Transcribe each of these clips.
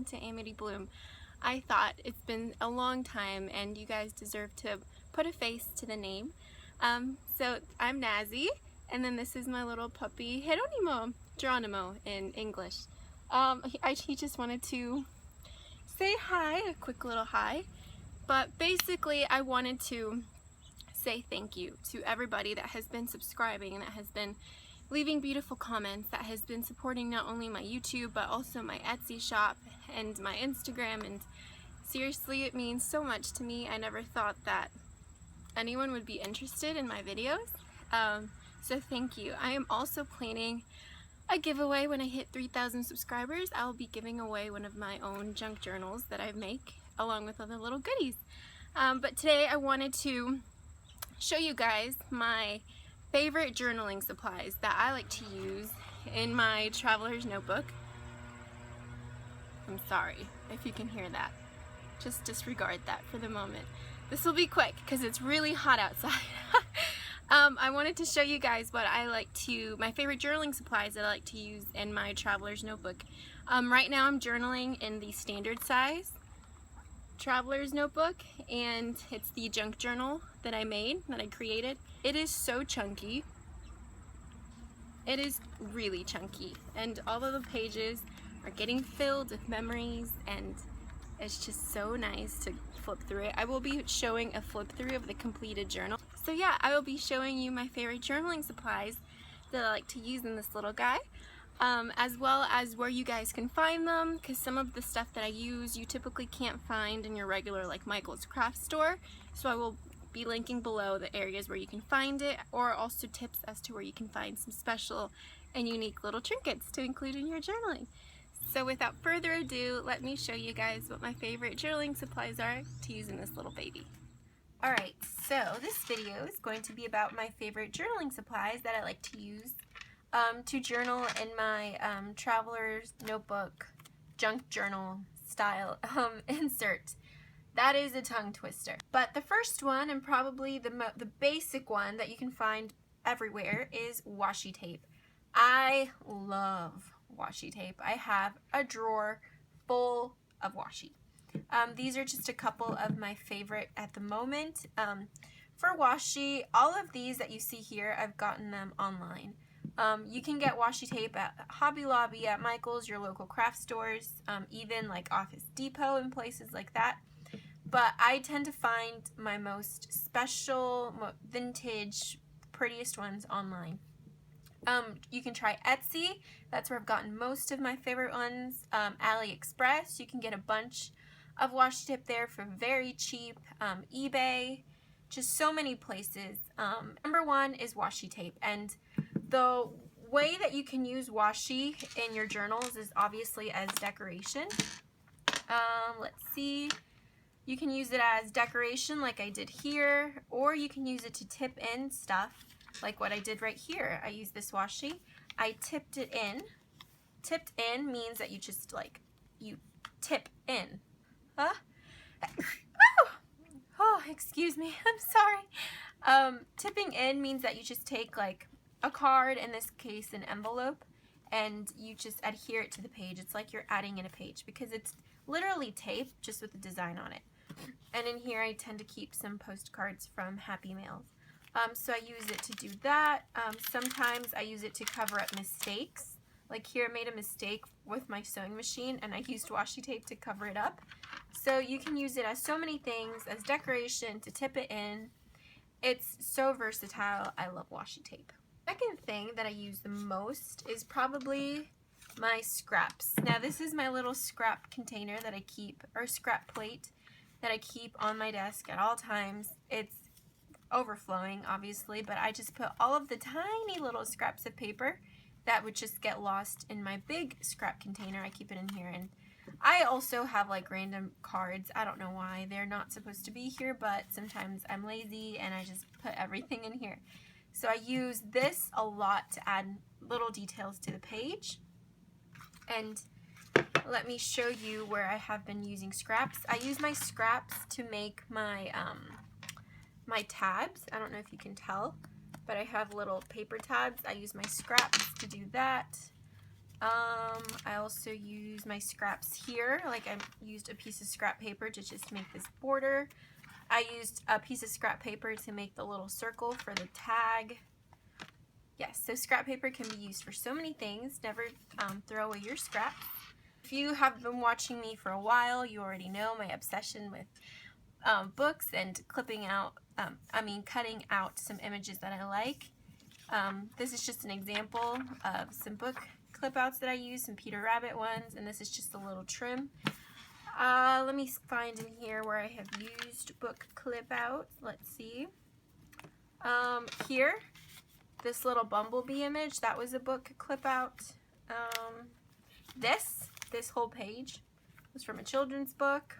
welcome to AmityBloom. I thought it's been a long time and you guys deserve to put a face to the name. So I'm Nazi, and then this is my little puppy Geronimo in English. He just wanted to say hi, a quick little hi, but basically I wanted to say thank you to everybody that has been subscribing and that has been leaving beautiful comments, that has been supporting not only my YouTube but also my Etsy shop and my Instagram, and seriously it means so much to me. I never thought that anyone would be interested in my videos, so thank you. I am also planning a giveaway when I hit 3,000 subscribers. I'll be giving away one of my own junk journals that I make along with other little goodies. But today I wanted to show you guys my favorite journaling supplies that I like to use in my traveler's notebook. I'm sorry if you can hear that. Just disregard that for the moment. This will be quick because it's really hot outside. I wanted to show you guys what I like to, my favorite journaling supplies that I like to use in my traveler's notebook. Right now I'm journaling in the standard size traveler's notebook, and it's the junk journal that I created. It is so chunky. It is really chunky, and all of the pages are getting filled with memories, and it's just so nice to flip through it. I will be showing a flip through of the completed journal. So yeah, I will be showing you my favorite journaling supplies that I like to use in this little guy, as well as where you guys can find them, because some of the stuff that I use you typically can't find in your regular like Michael's craft store. So I will be linking below the areas where you can find it, or also tips as to where you can find some special and unique little trinkets to include in your journaling. So without further ado, let me show you guys what my favorite journaling supplies are to use in this little baby. Alright, so this video is going to be about my favorite journaling supplies that I like to use to journal in my traveler's notebook junk journal style insert. That is a tongue twister. But the first one, and probably the basic one that you can find everywhere, is washi tape. I love washi tape. I have a drawer full of washi. These are just a couple of my favorite at the moment. For washi, all of these that you see here, I've gotten them online. You can get washi tape at Hobby Lobby, at Michael's, your local craft stores, even like Office Depot and places like that. But I tend to find my most special, vintage, prettiest ones online. You can try Etsy. That's where I've gotten most of my favorite ones. AliExpress, you can get a bunch of washi tape there for very cheap. eBay, just so many places. Number one is washi tape, and the way that you can use washi in your journals is obviously as decoration. Let's see. You can use it as decoration like I did here, or you can use it to tip in stuff like what I did right here. I used this washi. I tipped it in. Tipped in means that you just like, you tip in. Huh? Oh, excuse me. I'm sorry. Tipping in means that you just take like a card, in this case an envelope, and you just adhere it to the page. It's like you're adding in a page because it's literally tape just with a design on it. And in here I tend to keep some postcards from Happy Mails. So I use it to do that. Sometimes I use it to cover up mistakes. Like here I made a mistake with my sewing machine and I used washi tape to cover it up. So you can use it as so many things, as decoration, to tip it in. It's so versatile. I love washi tape. Second thing that I use the most is probably my scraps. Now this is my little scrap container that I keep, or scrap plate that I keep on my desk at all times. It's overflowing obviously, but I just put all of the tiny little scraps of paper that would just get lost in my big scrap container. I keep it in here, and I also have like random cards. I don't know why they're not supposed to be here, but sometimes I'm lazy and I just put everything in here. So I use this a lot to add little details to the page. And let me show you where I have been using scraps. I use my scraps to make my my tabs. I don't know if you can tell, but I have little paper tabs. I use my scraps to do that. I also use my scraps here. Like I used a piece of scrap paper to just make this border. I used a piece of scrap paper to make the little circle for the tag. Yes, so scrap paper can be used for so many things. Never throw away your scraps. If you have been watching me for a while, you already know my obsession with books and cutting out some images that I like. This is just an example of some book clip outs that I use, some Peter Rabbit ones, and this is just a little trim. Let me find in here where I have used book clip out. Let's see. Here, this little bumblebee image, that was a book clip out. This whole page was from a children's book.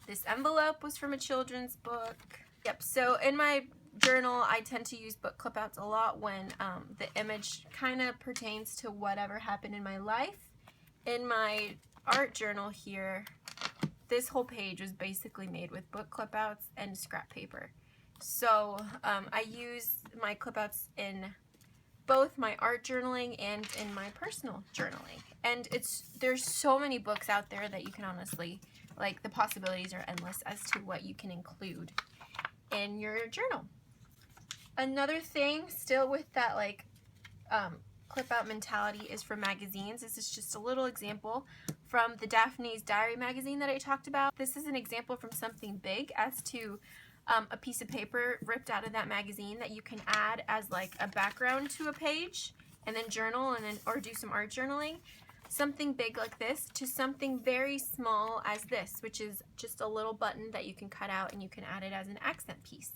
This envelope was from a children's book. Yep, so in my journal, I tend to use book clip outs a lot when the image kind of pertains to whatever happened in my life. In my art journal here, this whole page was basically made with book clip outs and scrap paper. So I use my clip outs in both my art journaling and in my personal journaling. And there's so many books out there that you can honestly, like, the possibilities are endless as to what you can include in your journal. Another thing, still with that like clip out mentality, is for magazines. This is just a little example from the Daphnis Diary Magazine that I talked about. This is an example from something big as to a piece of paper ripped out of that magazine that you can add as like a background to a page and then journal or do some art journaling. Something big like this to something very small as this, which is just a little button that you can cut out and you can add it as an accent piece.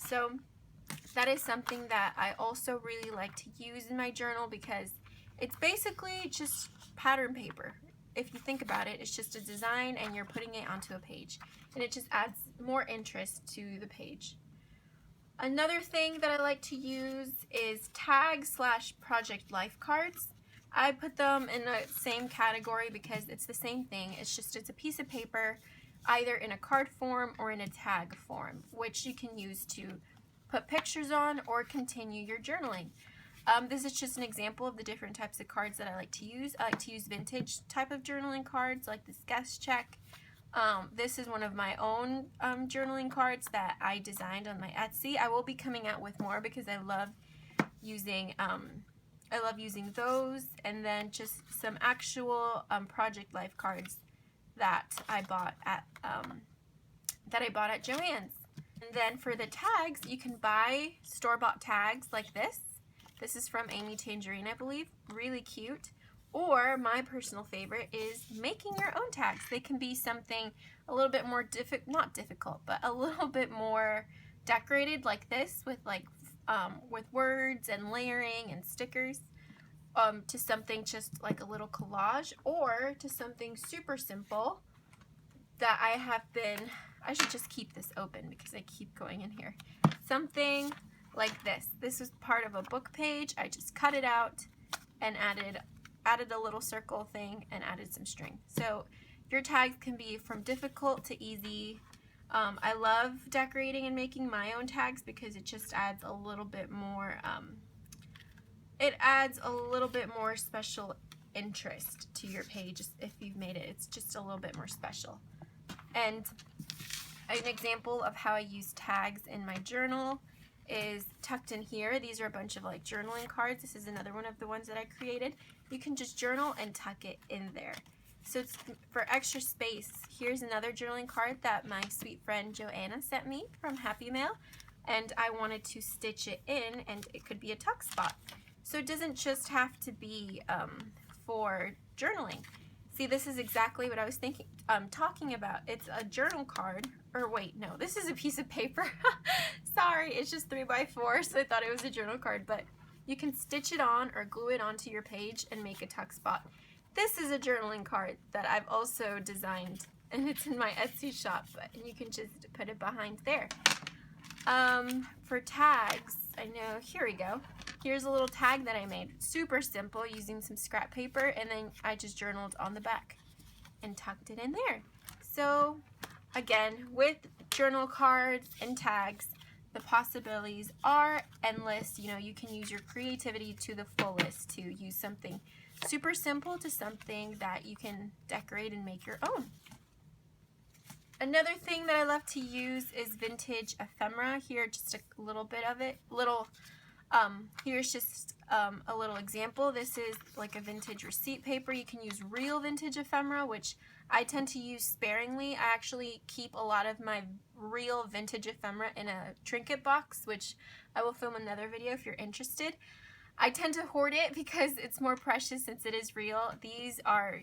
So that is something that I also really like to use in my journal because it's basically just pattern paper. If you think about it, it's just a design and you're putting it onto a page, and it just adds more interest to the page. Another thing that I like to use is tag / project life cards. I put them in the same category because it's the same thing. It's a piece of paper, either in a card form or in a tag form, which you can use to put pictures on or continue your journaling. This is just an example of the different types of cards that I like to use. I like to use vintage type of journaling cards like this guest check. This is one of my own journaling cards that I designed on my Etsy. I will be coming out with more because I love using those, and then just some actual project life cards that I bought at Joann's. And then for the tags, you can buy store-bought tags like this. This is from Amy Tangerine, I believe. Really cute. Or my personal favorite is making your own tags. They can be something a little bit more not difficult, but a little bit more decorated like this with with words and layering and stickers, to something just like a little collage, or to something super simple that I should just keep this open because I keep going in here. Something like this. This was part of a book page. I just cut it out and added a little circle thing and added some string. So your tags can be from difficult to easy. I love decorating and making my own tags because it just adds a little bit more special interest to your page if you've made it. It's just a little bit more special. And an example of how I use tags in my journal is tucked in here. These are a bunch of like journaling cards. This is another one of the ones that I created. You can just journal and tuck it in there. So it's for extra space. Here's another journaling card that my sweet friend Joanna sent me from Happy Mail, and I wanted to stitch it in, and it could be a tuck spot. So it doesn't just have to be for journaling. See, this is exactly what I was talking about. It's a journal card, or wait, no, this is a piece of paper. Sorry, it's just 3x4, so I thought it was a journal card, but you can stitch it on or glue it onto your page and make a tuck spot. This is a journaling card that I've also designed, and it's in my Etsy shop, and you can just put it behind there. For tags, I know, here we go. Here's a little tag that I made. Super simple, using some scrap paper, and then I just journaled on the back and tucked it in there. So again, with journal cards and tags, the possibilities are endless. You know, you can use your creativity to the fullest to use something super simple to something that you can decorate and make your own. Another thing that I love to use is vintage ephemera. Here, just a little bit of it. Here's just a little example. This is like a vintage receipt paper. You can use real vintage ephemera, which I tend to use sparingly. I actually keep a lot of my real vintage ephemera in a trinket box, which I will film another video if you're interested. I tend to hoard it because it's more precious since it is real. These are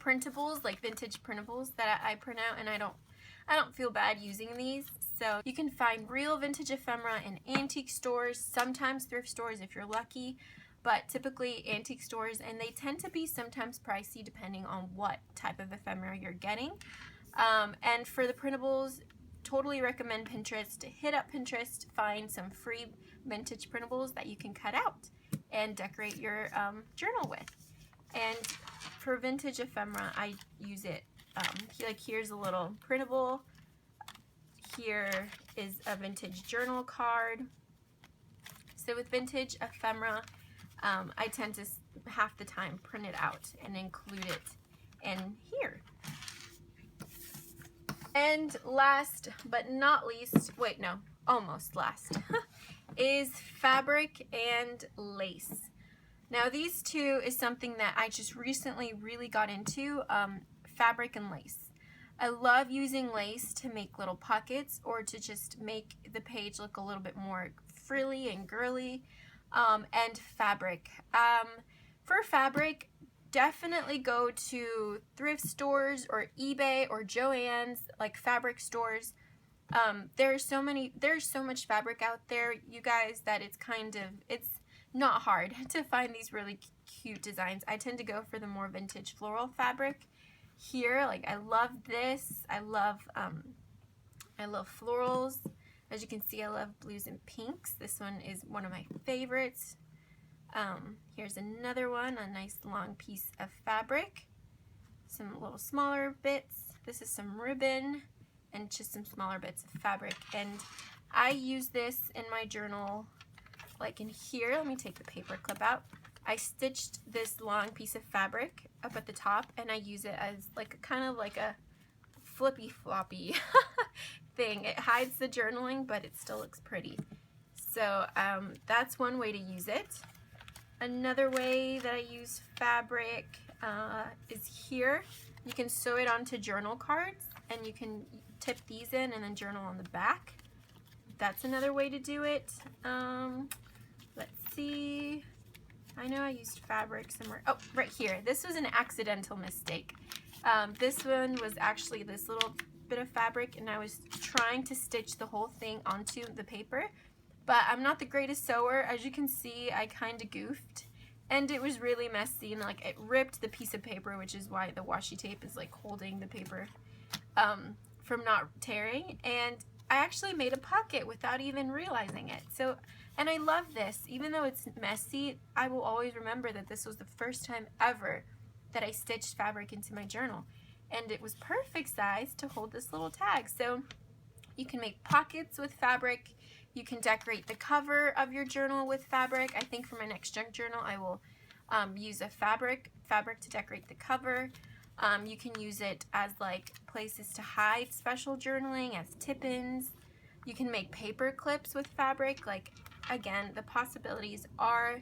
printables, like vintage printables that I print out, and I don't feel bad using these. So you can find real vintage ephemera in antique stores, sometimes thrift stores if you're lucky, but typically antique stores, and they tend to be sometimes pricey depending on what type of ephemera you're getting. And for the printables, totally recommend Pinterest. Hit up Pinterest, find some free vintage printables that you can cut out and decorate your journal with. And for vintage ephemera, I use it, like here's a little printable. Here is a vintage journal card. So with vintage ephemera, I tend to half the time print it out and include it in here. And last but not least, wait, no, almost last, is fabric and lace. Now these two is something that I just recently really got into, fabric and lace. I love using lace to make little pockets or to just make the page look a little bit more frilly and girly, and fabric. For fabric, definitely go to thrift stores or eBay or Joann's, like fabric stores. There's so much fabric out there, you guys, that it's not hard to find these really cute designs. I tend to go for the more vintage floral fabric. Here, like I love this. I love florals. As you can see, I love blues and pinks. This one is one of my favorites. Here's another one, a nice long piece of fabric. Some little smaller bits. This is some ribbon and just some smaller bits of fabric. And I use this in my journal, like in here. Let me take the paper clip out. I stitched this long piece of fabric up at the top, and I use it as like kind of like a flippy floppy thing. It hides the journaling, but it still looks pretty. So that's one way to use it. Another way that I use fabric is here. You can sew it onto journal cards, and you can tip these in and then journal on the back. That's another way to do it. Let's see. I know I used fabric somewhere. Oh, right here. This was an accidental mistake. This one was actually this little bit of fabric, and I was trying to stitch the whole thing onto the paper, but I'm not the greatest sewer. As you can see, I kind of goofed, and it was really messy, and like it ripped the piece of paper, which is why the washi tape is like holding the paper from not tearing. And I actually made a pocket without even realizing it. So, and I love this. Even though it's messy, I will always remember that this was the first time ever that I stitched fabric into my journal. And it was perfect size to hold this little tag. So you can make pockets with fabric. You can decorate the cover of your journal with fabric. I think for my next junk journal, I will use a fabric to decorate the cover. You can use it as like places to hide special journaling, as tip-ins. You can make paper clips with fabric. Like, again, the possibilities are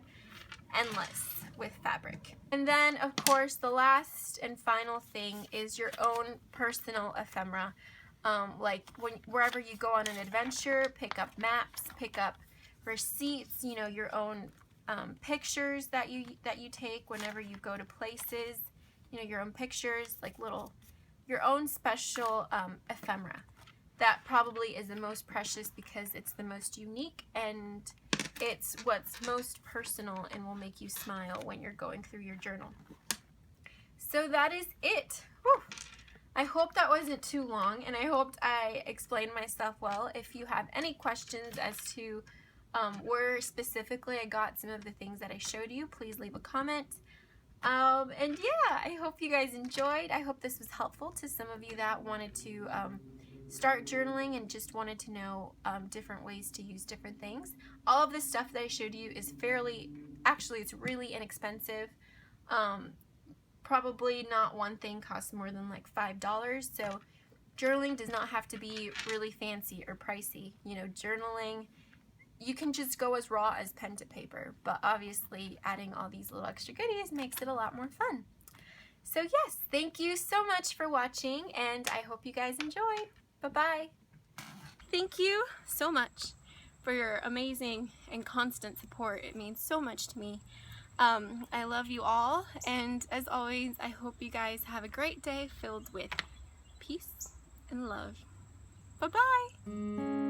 endless with fabric. And then, of course, the last and final thing is your own personal ephemera. Like wherever you go on an adventure, pick up maps, pick up receipts, you know, your own pictures that you take whenever you go to places, you know, your own pictures, like your own special ephemera. That probably is the most precious because it's the most unique, and it's what's most personal and will make you smile when you're going through your journal. So that is it. Whew. I hope that wasn't too long, and I hoped I explained myself well. If you have any questions as to where specifically I got some of the things that I showed you, please leave a comment. And yeah, I hope you guys enjoyed. I hope this was helpful to some of you that wanted to start journaling and just wanted to know different ways to use different things. All of this stuff that I showed you is actually it's really inexpensive. Probably not one thing costs more than like $5, so journaling does not have to be really fancy or pricey. You know, journaling, you can just go as raw as pen to paper, but obviously adding all these little extra goodies makes it a lot more fun. So yes, thank you so much for watching, and I hope you guys enjoy. Bye-bye. Thank you so much for your amazing and constant support. It means so much to me. I love you all, and as always, I hope you guys have a great day filled with peace and love. Bye-bye.